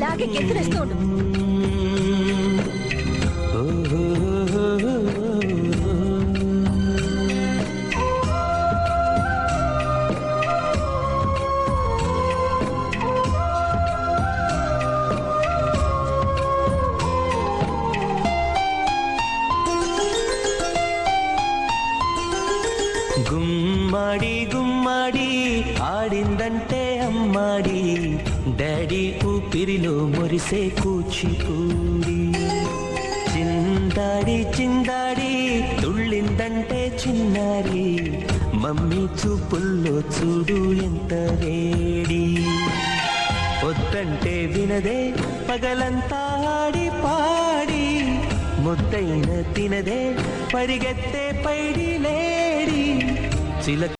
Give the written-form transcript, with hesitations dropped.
అలాగే గెంతులేస్తూ ఉండు. గుమ్మడి గుమ్మడి ఆడిందంటే అమ్మాడి, డాడీ ఊపిరిలో మురిసే కూచిపూడి. చిందాడి చిందాడి తుళ్ళిందంటే చిన్నారి, మమ్మీ చూపుల్లో చూడు ఎంత వేడి. వద్దంటే వినదే పగలంతా ఆడి పాడి, ముద్దైన తినదే పరిగెత్తే పైడి లేడి. చిలక